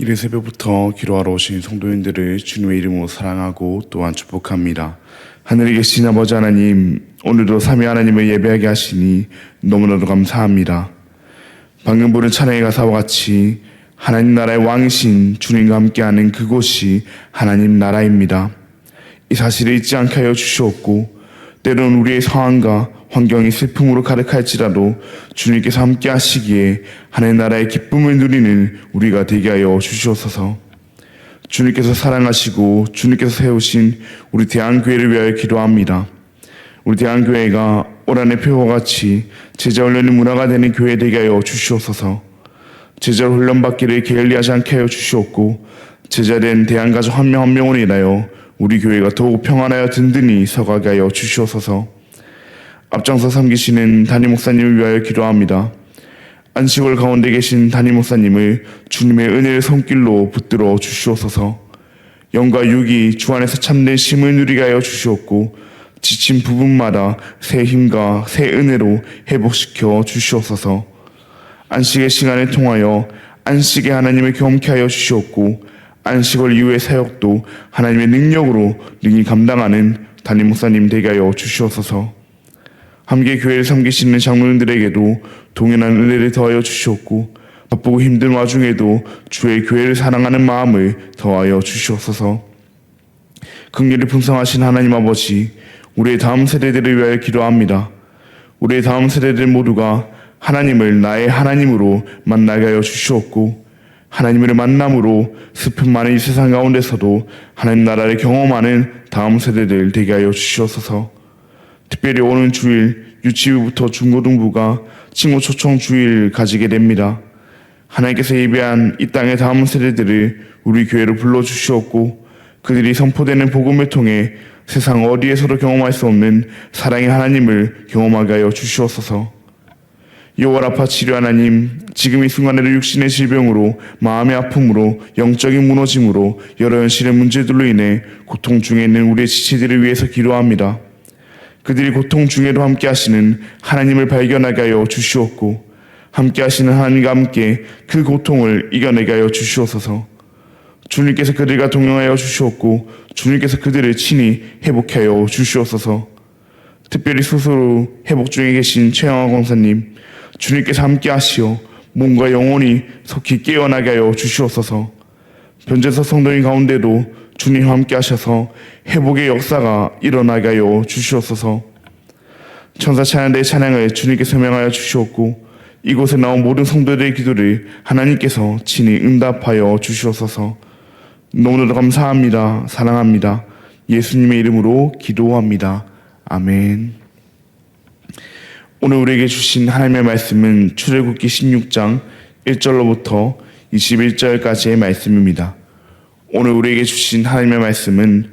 이른 새벽부터 기도하러 오신 성도님들을 주님의 이름으로 사랑하고 또한 축복합니다. 하늘에 계신 아버지 하나님, 오늘도 삼위 하나님을 예배하게 하시니 너무나도 감사합니다. 방금 부른 찬양의 가사와 같이 하나님 나라의 왕이신 주님과 함께하는 그곳이 하나님 나라입니다. 이 사실을 잊지 않게 하여 주시옵고, 때로는 우리의 상황과 환경이 슬픔으로 가득할지라도 주님께서 함께 하시기에 하나님 나라의 기쁨을 누리는 우리가 되게 하여 주시옵소서. 주님께서 사랑하시고 주님께서 세우신 우리 대한교회를 위하여 기도합니다. 우리 대한교회가 올 한해 표와 같이 제자 훈련의 문화가 되는 교회 되게 하여 주시옵소서. 제자 훈련받기를 게을리하지 않게 하여 주시옵고, 제자된 대한가족 한 명 한 명으로 인하여 우리 교회가 더욱 평안하여 든든히 서가게 하여 주시옵소서. 앞장서 섬기시는 담임 목사님을 위하여 기도합니다. 안식월 가운데 계신 담임 목사님을 주님의 은혜의 손길로 붙들어 주시옵소서. 영과 육이 주 안에서 참된 쉼을 누리게 하여 주시옵고, 지친 부분마다 새 힘과 새 은혜로 회복시켜 주시옵소서. 안식의 시간을 통하여 안식의 하나님을 경험케 하여 주시옵고, 안식월 이후의 사역도 하나님의 능력으로 능히 감당하는 담임 목사님 되게 하여 주시옵소서. 함께 교회를 섬기시는 장로님들에게도 동일한 은혜를 더하여 주시옵고, 바쁘고 힘든 와중에도 주의 교회를 사랑하는 마음을 더하여 주시옵소서. 긍휼이 풍성하신 하나님 아버지, 우리의 다음 세대들을 위하여 기도합니다. 우리의 다음 세대들 모두가 하나님을 나의 하나님으로 만나게 하여 주시옵고, 하나님을 만남으로 슬픔 많은 이 세상 가운데서도 하나님 나라를 경험하는 다음 세대들 되게 하여 주시옵소서. 특별히 오는 주일 유치부부터 중고등부가 친구 초청 주일 가지게 됩니다. 하나님께서 예배한 이 땅의 다음 세대들을 우리 교회로 불러주시옵고, 그들이 선포되는 복음을 통해 세상 어디에서도 경험할 수 없는 사랑의 하나님을 경험하게 하여 주시옵소서. 여호와라파 치료 하나님, 지금 이 순간에도 육신의 질병으로, 마음의 아픔으로, 영적인 무너짐으로, 여러 현실의 문제들로 인해 고통 중에 있는 우리의 지체들을 위해서 기도합니다. 그들이 고통 중에도 함께 하시는 하나님을 발견하게 하여 주시옵고, 함께 하시는 하나님과 함께 그 고통을 이겨내게 하여 주시옵소서. 주님께서 그들과 동행하여 주시옵고, 주님께서 그들을 친히 회복해 하여 주시옵소서. 특별히 스스로 회복 중에 계신 최영화 권사님, 주님께서 함께 하시어 몸과 영혼이 속히 깨어나게 하여 주시옵소서. 변제석 성도인 가운데도 주님 함께 하셔서 회복의 역사가 일어나게 하여 주시옵소서. 천사 찬양대의 찬양을 주님께서 명하여 주시옵고, 이곳에 나온 모든 성도들의 기도를 하나님께서 친히 응답하여 주시옵소서. 너무나도 감사합니다. 사랑합니다. 예수님의 이름으로 기도합니다. 아멘. 오늘 우리에게 주신 하나님의 말씀은 출애굽기 16장 1절로부터 21절까지의 말씀입니다. 오늘 우리에게 주신 하나님의 말씀은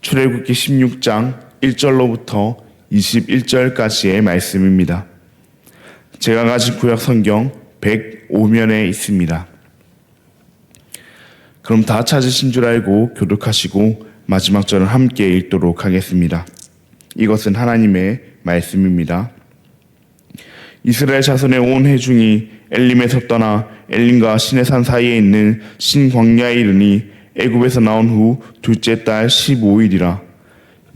출애굽기 16장 1절로부터 21절까지의 말씀입니다. 제가 가진 구약 성경 105면에 있습니다. 그럼 다 찾으신 줄 알고 교독하시고 마지막 절을 함께 읽도록 하겠습니다. 이것은 하나님의 말씀입니다. 이스라엘 자손의 온 회중이 엘림에서 떠나 엘림과 시내산 사이에 있는 신광야에 이르니 애굽에서 나온 후 둘째 달 15일이라.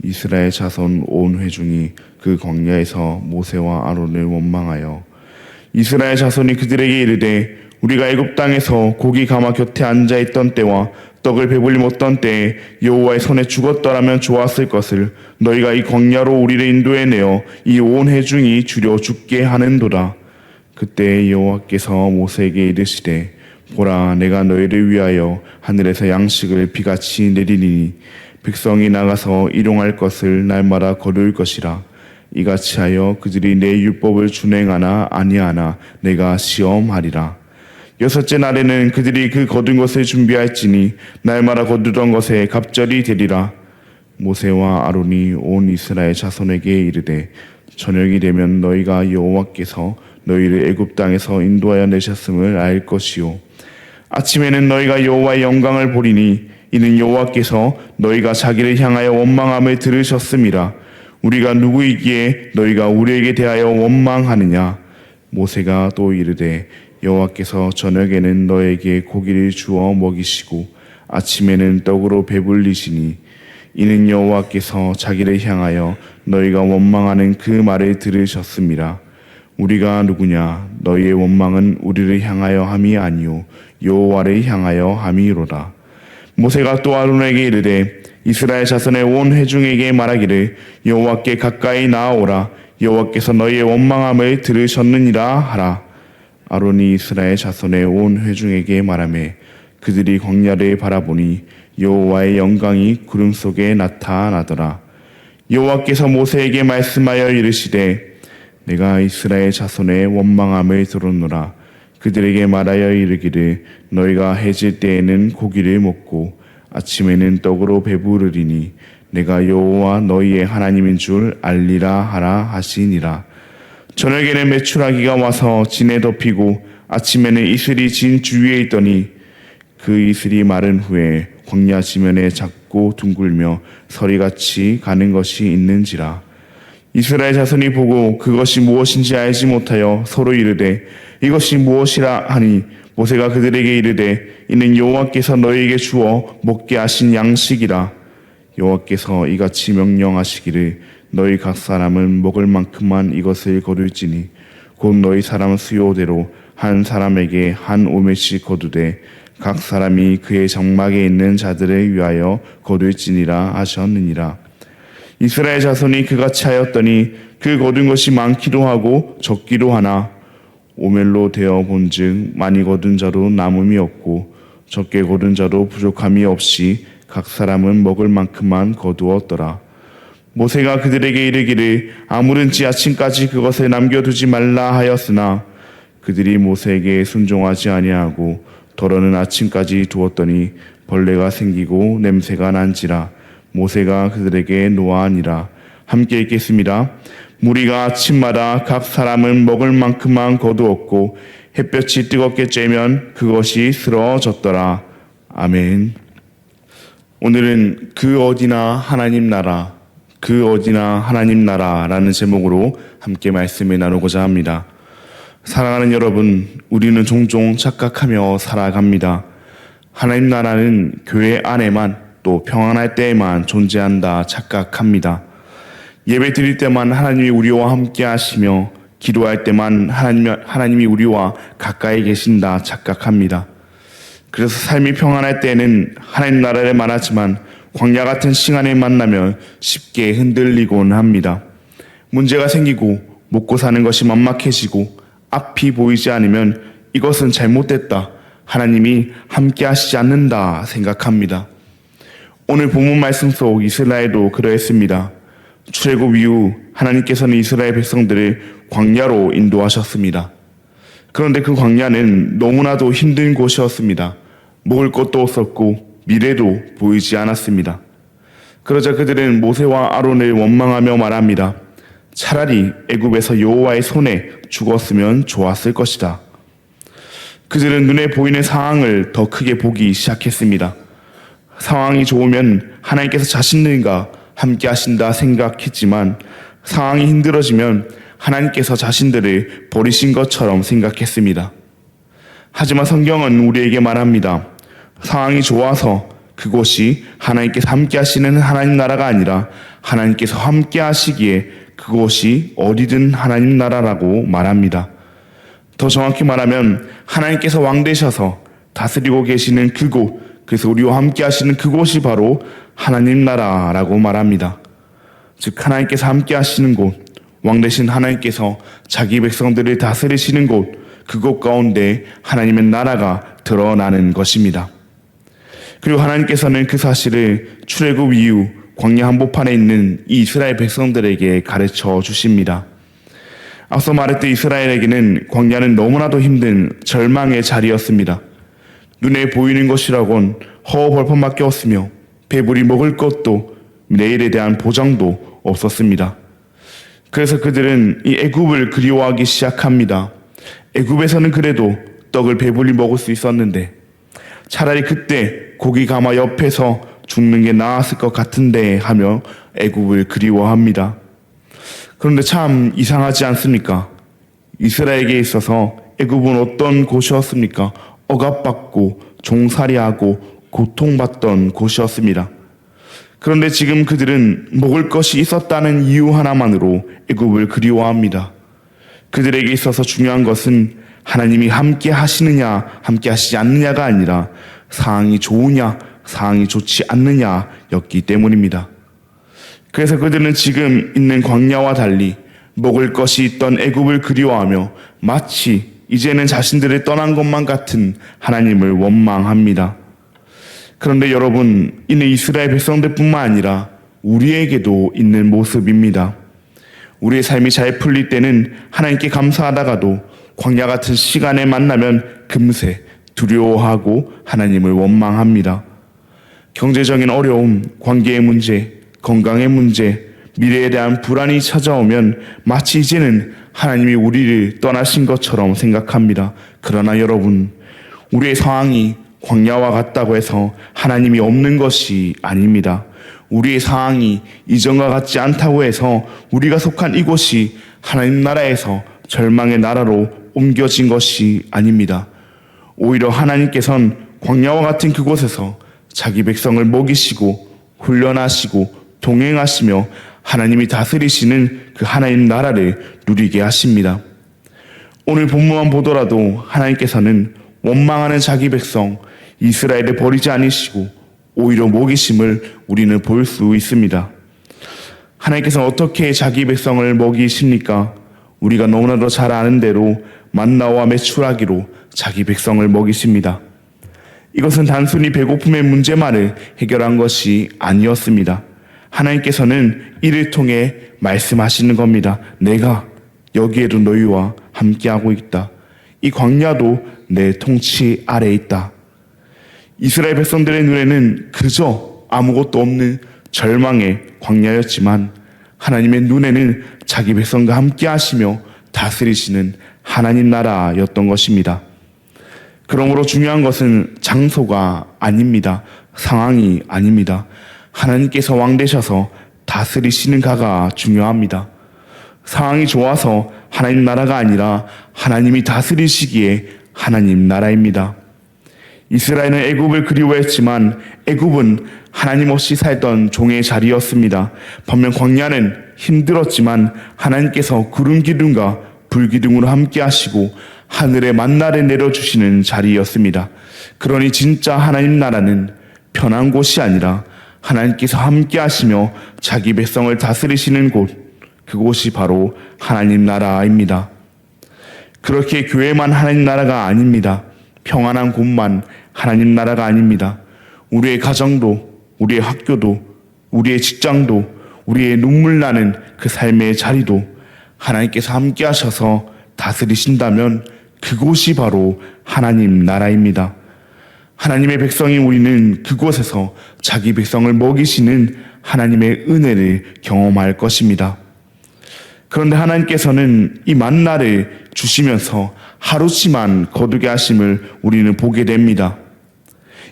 이스라엘 자손 온 회중이 그 광야에서 모세와 아론을 원망하여 이스라엘 자손이 그들에게 이르되, 우리가 애굽 땅에서 고기 가마 곁에 앉아 있던 때와 떡을 배불리 먹던 때에 여호와의 손에 죽었더라면 좋았을 것을 너희가 이 광야로 우리를 인도해내어 이 온 회중이 주려 죽게 하는도다. 그때 여호와께서 모세에게 이르시되, 보라, 내가 너희를 위하여 하늘에서 양식을 비같이 내리니 백성이 나가서 일용할 것을 날마다 거둘 것이라. 이같이 하여 그들이 내 율법을 준행하나 아니하나 내가 시험하리라. 여섯째 날에는 그들이 그 거둔 것을 준비할지니 날마다 거두던 것에 갑절이 되리라. 모세와 아론이 온 이스라엘 자손에게 이르되, 저녁이 되면 너희가 여호와께서 너희를 애굽 땅에서 인도하여 내셨음을 알 것이요, 아침에는 너희가 여호와의 영광을 보리니 이는 여호와께서 너희가 자기를 향하여 원망함을 들으셨음이라. 우리가 누구이기에 너희가 우리에게 대하여 원망하느냐. 모세가 또 이르되, 여호와께서 저녁에는 너에게 고기를 주어 먹이시고 아침에는 떡으로 배불리시니 이는 여호와께서 자기를 향하여 너희가 원망하는 그 말을 들으셨음이라. 우리가 누구냐? 너희의 원망은 우리를 향하여 함이 아니요 여호와를 향하여 함이로다. 모세가 또 아론에게 이르되 이스라엘 자손의 온 회중에게 말하기를 여호와께 가까이 나아오라. 여호와께서 너희의 원망함을 들으셨느니라 하라. 아론이 이스라엘 자손의 온 회중에게 말하며 그들이 광야를 바라보니 여호와의 영광이 구름 속에 나타나더라. 여호와께서 모세에게 말씀하여 이르시되 내가 이스라엘 자손의 원망함을 들었노라. 그들에게 말하여 이르기를 너희가 해질 때에는 고기를 먹고 아침에는 떡으로 배부르리니 내가 여호와 너희의 하나님인 줄 알리라 하라 하시니라. 저녁에는 메추라기가 와서 진에 덮이고 아침에는 이슬이 진 주위에 있더니 그 이슬이 마른 후에 광야 지면에 작고 둥글며 서리같이 가는 것이 있는지라. 이스라엘 자손이 보고 그것이 무엇인지 알지 못하여 서로 이르되 이것이 무엇이라 하니 모세가 그들에게 이르되 이는 여호와께서 너희에게 주어 먹게 하신 양식이라. 여호와께서 이같이 명령하시기를 너희 각 사람은 먹을 만큼만 이것을 거둘지니 곧 너희 사람 수요대로 한 사람에게 한 오멜씩 거두되 각 사람이 그의 장막에 있는 자들을 위하여 거둘지니라 하셨느니라. 이스라엘 자손이 그같이 하였더니 그 거둔 것이 많기도 하고 적기도 하나 오멜로 되어 본즉 많이 거둔 자로 남음이 없고 적게 거둔 자로 부족함이 없이 각 사람은 먹을 만큼만 거두었더라. 모세가 그들에게 이르기를 아무든지 아침까지 그것을 남겨두지 말라 하였으나 그들이 모세에게 순종하지 아니하고 더러는 아침까지 두었더니 벌레가 생기고 냄새가 난지라. 모세가 그들에게 노하니라. 함께 읽겠습니다. 무리가 아침마다 각 사람은 먹을 만큼만 거두었고 햇볕이 뜨겁게 쬐면 그것이 쓰러졌더라. 아멘. 오늘은 그 어디나 하나님 나라, 그 어디나 하나님 나라라는 제목으로 함께 말씀을 나누고자 합니다. 사랑하는 여러분, 우리는 종종 착각하며 살아갑니다. 하나님 나라는 교회 안에만 또 평안할 때에만 존재한다 착각합니다. 예배 드릴 때만 하나님이 우리와 함께 하시며 기도할 때만 하나님이 우리와 가까이 계신다 착각합니다. 그래서 삶이 평안할 때는 하나님 나라를 말하지만 광야 같은 시간에 만나면 쉽게 흔들리곤 합니다. 문제가 생기고 먹고 사는 것이 막막해지고 앞이 보이지 않으면 이것은 잘못됐다. 하나님이 함께 하시지 않는다 생각합니다. 오늘 본문 말씀 속 이스라엘도 그러했습니다. 출애굽 이후 하나님께서는 이스라엘 백성들을 광야로 인도하셨습니다. 그런데 그 광야는 너무나도 힘든 곳이었습니다. 먹을 것도 없었고 미래도 보이지 않았습니다. 그러자 그들은 모세와 아론을 원망하며 말합니다. 차라리 애굽에서 여호와의 손에 죽었으면 좋았을 것이다. 그들은 눈에 보이는 상황을 더 크게 보기 시작했습니다. 상황이 좋으면 하나님께서 자신들과 함께 하신다 생각했지만 상황이 힘들어지면 하나님께서 자신들을 버리신 것처럼 생각했습니다. 하지만 성경은 우리에게 말합니다. 상황이 좋아서 그곳이 하나님께서 함께 하시는 하나님 나라가 아니라 하나님께서 함께 하시기에 그곳이 어디든 하나님 나라라고 말합니다. 더 정확히 말하면 하나님께서 왕 되셔서 다스리고 계시는 그곳, 그래서 우리와 함께 하시는 그곳이 바로 하나님 나라라고 말합니다. 즉 하나님께서 함께 하시는 곳, 왕 되신 하나님께서 자기 백성들을 다스리시는 곳, 그곳 가운데 하나님의 나라가 드러나는 것입니다. 그리고 하나님께서는 그 사실을 출애굽 이후 광야 한복판에 있는 이 이스라엘 백성들에게 가르쳐 주십니다. 앞서 말했듯 이스라엘에게는 광야는 너무나도 힘든 절망의 자리였습니다. 눈에 보이는 것이라곤 허허벌판밖에 없으며 배불리 먹을 것도 내일에 대한 보장도 없었습니다. 그래서 그들은 이 애굽을 그리워하기 시작합니다. 애굽에서는 그래도 떡을 배불리 먹을 수 있었는데 차라리 그때 고기 가마 옆에서 죽는 게 나았을 것 같은데 하며 애굽을 그리워합니다. 그런데 참 이상하지 않습니까? 이스라엘에게 있어서 애굽은 어떤 곳이었습니까? 억압받고 종살이하고 고통받던 곳이었습니다. 그런데 지금 그들은 먹을 것이 있었다는 이유 하나만으로 애굽을 그리워합니다. 그들에게 있어서 중요한 것은 하나님이 함께 하시느냐 함께 하시지 않느냐가 아니라 상황이 좋으냐 상황이 좋지 않느냐였기 때문입니다. 그래서 그들은 지금 있는 광야와 달리 먹을 것이 있던 애굽을 그리워하며 마치 이제는 자신들을 떠난 것만 같은 하나님을 원망합니다. 그런데 여러분, 이는 이스라엘 백성들뿐만 아니라 우리에게도 있는 모습입니다. 우리의 삶이 잘 풀릴 때는 하나님께 감사하다가도 광야 같은 시간에 만나면 금세 두려워하고 하나님을 원망합니다. 경제적인 어려움, 관계의 문제, 건강의 문제, 미래에 대한 불안이 찾아오면 마치 이제는 하나님이 우리를 떠나신 것처럼 생각합니다. 그러나 여러분, 우리의 상황이 광야와 같다고 해서 하나님이 없는 것이 아닙니다. 우리의 상황이 이전과 같지 않다고 해서 우리가 속한 이곳이 하나님 나라에서 절망의 나라로 옮겨진 것이 아닙니다. 오히려 하나님께서는 광야와 같은 그곳에서 자기 백성을 먹이시고 훈련하시고 동행하시며 하나님이 다스리시는 그 하나님 나라를 누리게 하십니다. 오늘 본문만 보더라도 하나님께서는 원망하는 자기 백성 이스라엘을 버리지 않으시고 오히려 먹이심을 우리는 볼 수 있습니다. 하나님께서는 어떻게 자기 백성을 먹이십니까? 우리가 너무나도 잘 아는 대로 만나와 메추라기로 자기 백성을 먹이십니다. 이것은 단순히 배고픔의 문제만을 해결한 것이 아니었습니다. 하나님께서는 이를 통해 말씀하시는 겁니다. 내가 여기에도 너희와 함께하고 있다. 이 광야도 내 통치 아래에 있다. 이스라엘 백성들의 눈에는 그저 아무것도 없는 절망의 광야였지만 하나님의 눈에는 자기 백성과 함께 하시며 다스리시는 하나님 나라였던 것입니다. 그러므로 중요한 것은 장소가 아닙니다. 상황이 아닙니다. 하나님께서 왕 되셔서 다스리시는 가가 중요합니다. 상황이 좋아서 하나님 나라가 아니라 하나님이 다스리시기에 하나님 나라입니다. 이스라엘은 애굽을 그리워했지만 애굽은 하나님 없이 살던 종의 자리였습니다. 반면 광야는 힘들었지만 하나님께서 구름 기둥과 불 기둥으로 함께 하시고 하늘에 만나를 내려주시는 자리였습니다. 그러니 진짜 하나님 나라는 편한 곳이 아니라 하나님께서 함께 하시며 자기 백성을 다스리시는 곳, 그곳이 바로 하나님 나라입니다. 그렇게 교회만 하나님 나라가 아닙니다. 평안한 곳만 하나님 나라가 아닙니다. 우리의 가정도, 우리의 학교도, 우리의 직장도, 우리의 눈물 나는 그 삶의 자리도 하나님께서 함께 하셔서 다스리신다면 그곳이 바로 하나님 나라입니다. 하나님의 백성인 우리는 그곳에서 자기 백성을 먹이시는 하나님의 은혜를 경험할 것입니다. 그런데 하나님께서는 이 만나를 주시면서 하루치만 거두게 하심을 우리는 보게 됩니다.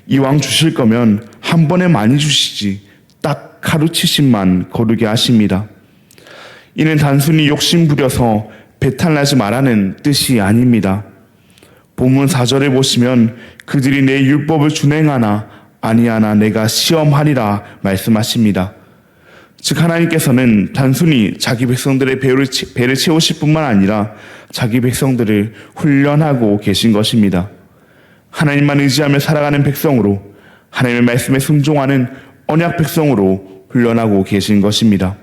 이왕 주실 거면 한 번에 많이 주시지 딱 하루치씩만 거두게 하십니다. 이는 단순히 욕심 부려서 배탈나지 말라는 뜻이 아닙니다. 본문 4절에 보시면 그들이 내 율법을 준행하나 아니하나 내가 시험하리라 말씀하십니다. 즉 하나님께서는 단순히 자기 백성들의 배를 채우실 뿐만 아니라 자기 백성들을 훈련하고 계신 것입니다. 하나님만 의지하며 살아가는 백성으로 하나님의 말씀에 순종하는 언약 백성으로 훈련하고 계신 것입니다.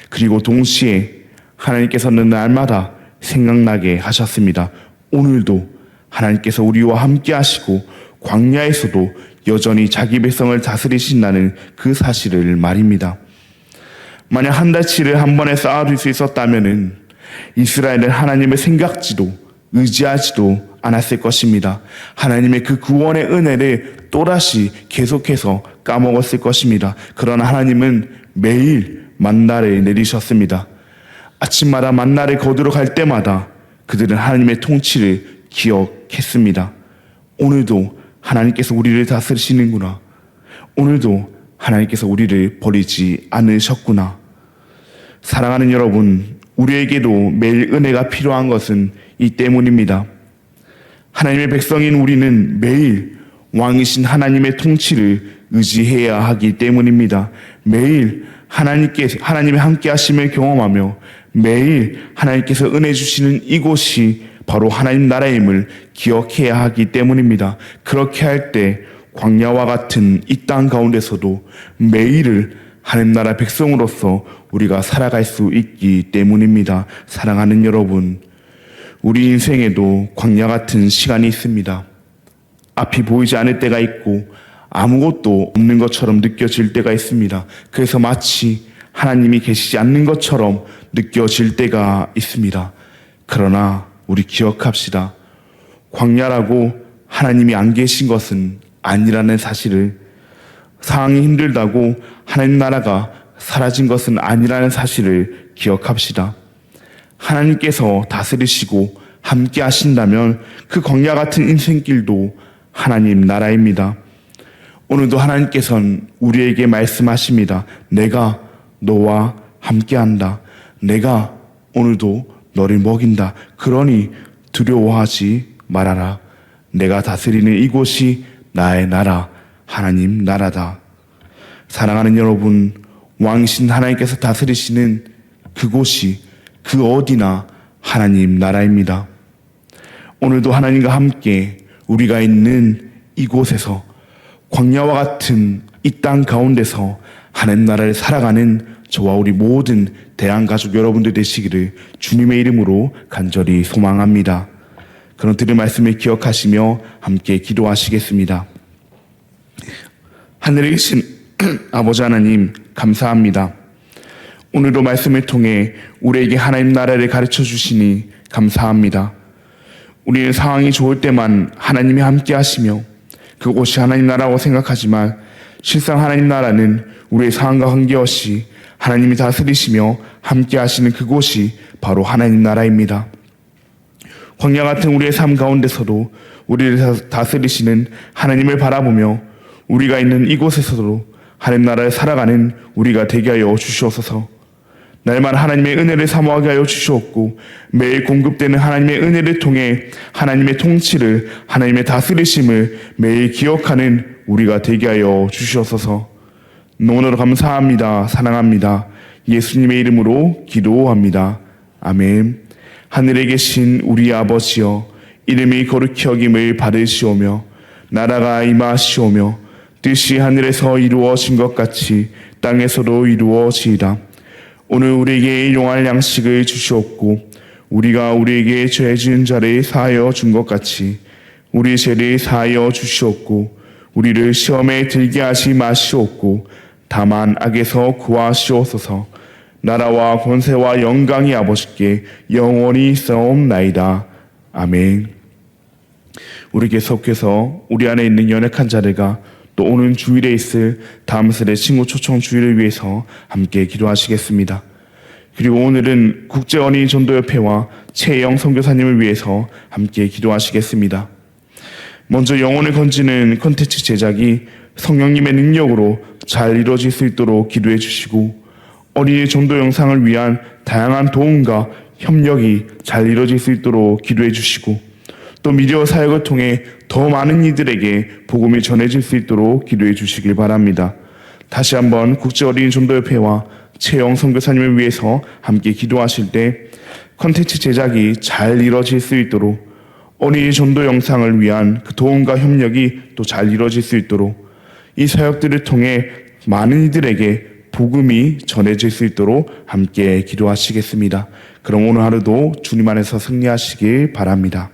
그리고 동시에 하나님께서는 날마다 생각나게 하셨습니다. 오늘도 하나님께서 우리와 함께 하시고 광야에서도 여전히 자기 백성을 다스리신다는 그 사실을 말입니다. 만약 한 달치를 한 번에 쌓아둘 수 있었다면 이스라엘은 하나님의 생각지도 의지하지도 않았을 것입니다. 하나님의 그 구원의 은혜를 또다시 계속해서 까먹었을 것입니다. 그러나 하나님은 매일 만나를 내리셨습니다. 아침마다 만나를 거두러 갈 때마다 그들은 하나님의 통치를 기억했습니다. 오늘도 하나님께서 우리를 다스리시는구나. 오늘도 하나님께서 우리를 버리지 않으셨구나. 사랑하는 여러분, 우리에게도 매일 은혜가 필요한 것은 이 때문입니다. 하나님의 백성인 우리는 매일 왕이신 하나님의 통치를 의지해야 하기 때문입니다. 매일 하나님의 함께 하심을 경험하며 매일 하나님께서 은혜 주시는 이곳이 바로 하나님 나라임을 기억해야 하기 때문입니다. 그렇게 할 때 광야와 같은 이 땅 가운데서도 매일을 하나님 나라 백성으로서 우리가 살아갈 수 있기 때문입니다. 사랑하는 여러분, 우리 인생에도 광야 같은 시간이 있습니다. 앞이 보이지 않을 때가 있고 아무것도 없는 것처럼 느껴질 때가 있습니다. 그래서 마치 하나님이 계시지 않는 것처럼 느껴질 때가 있습니다. 그러나 우리 기억합시다. 광야라고 하나님이 안 계신 것은 아니라는 사실을, 상황이 힘들다고 하나님 나라가 사라진 것은 아니라는 사실을 기억합시다. 하나님께서 다스리시고 함께 하신다면 그 광야 같은 인생길도 하나님 나라입니다. 오늘도 하나님께서는 우리에게 말씀하십니다. 내가 너와 함께한다. 내가 오늘도 너를 먹인다. 그러니 두려워하지 말아라. 내가 다스리는 이곳이 나의 나라, 하나님 나라다. 사랑하는 여러분, 왕이신 하나님께서 다스리시는 그곳이 그 어디나 하나님 나라입니다. 오늘도 하나님과 함께 우리가 있는 이곳에서 광야와 같은 이 땅 가운데서 하나님 나라를 살아가는 저와 우리 모든 대한가족 여러분들 되시기를 주님의 이름으로 간절히 소망합니다. 그런 들은 말씀을 기억하시며 함께 기도하시겠습니다. 하늘에 계신 아버지 하나님, 감사합니다. 오늘도 말씀을 통해 우리에게 하나님 나라를 가르쳐 주시니 감사합니다. 우리는 상황이 좋을 때만 하나님이 함께 하시며 그곳이 하나님 나라라고 생각하지만 실상 하나님 나라는 우리의 상황과 관계없이 하나님이 다스리시며 함께 하시는 그곳이 바로 하나님 나라입니다. 광야 같은 우리의 삶 가운데서도 우리를 다스리시는 하나님을 바라보며 우리가 있는 이곳에서도 하나님 나라를 살아가는 우리가 되게 하여 주시옵소서. 날마다 하나님의 은혜를 사모하게 하여 주시옵고 매일 공급되는 하나님의 은혜를 통해 하나님의 통치를, 하나님의 다스리심을 매일 기억하는 우리가 되게 하여 주시옵소서. 너무나도 감사합니다. 사랑합니다. 예수님의 이름으로 기도합니다. 아멘. 하늘에 계신 우리 아버지여, 이름이 거룩히 여김을 받으시오며 나라가 임하시오며 뜻이 하늘에서 이루어진 것 같이 땅에서도 이루어지이다. 오늘 우리에게 일용할 양식을 주시옵고 우리가 우리에게 죄 지은 자를 사하여 준 것 같이 우리 죄를 사하여 주시옵고 우리를 시험에 들게 하지 마시옵고 다만 악에서 구하시옵소서. 나라와 권세와 영광이 아버지께 영원히 있사옵나이다. 아멘. 우리 계속해서 우리 안에 있는 연약한 자들과 또 오는 주일에 있을 다음 세대 친구 초청 주일을 위해서 함께 기도하시겠습니다. 그리고 오늘은 국제어린이 전도협회와 최영 선교사님을 위해서 함께 기도하시겠습니다. 먼저 영혼을 건지는 콘텐츠 제작이 성령님의 능력으로 잘 이루어질 수 있도록 기도해 주시고 어린이 전도 영상을 위한 다양한 도움과 협력이 잘 이루어질 수 있도록 기도해 주시고 또 미디어 사역을 통해 더 많은 이들에게 복음이 전해질 수 있도록 기도해 주시길 바랍니다. 다시 한번 국제어린이 전도협회와 최영 선교사님을 위해서 함께 기도하실 때 콘텐츠 제작이 잘 이루어질 수 있도록 어린이 전도 영상을 위한 그 도움과 협력이 또 잘 이루어질 수 있도록 이 사역들을 통해 많은 이들에게 복음이 전해질 수 있도록 함께 기도하시겠습니다. 그럼 오늘 하루도 주님 안에서 승리하시길 바랍니다.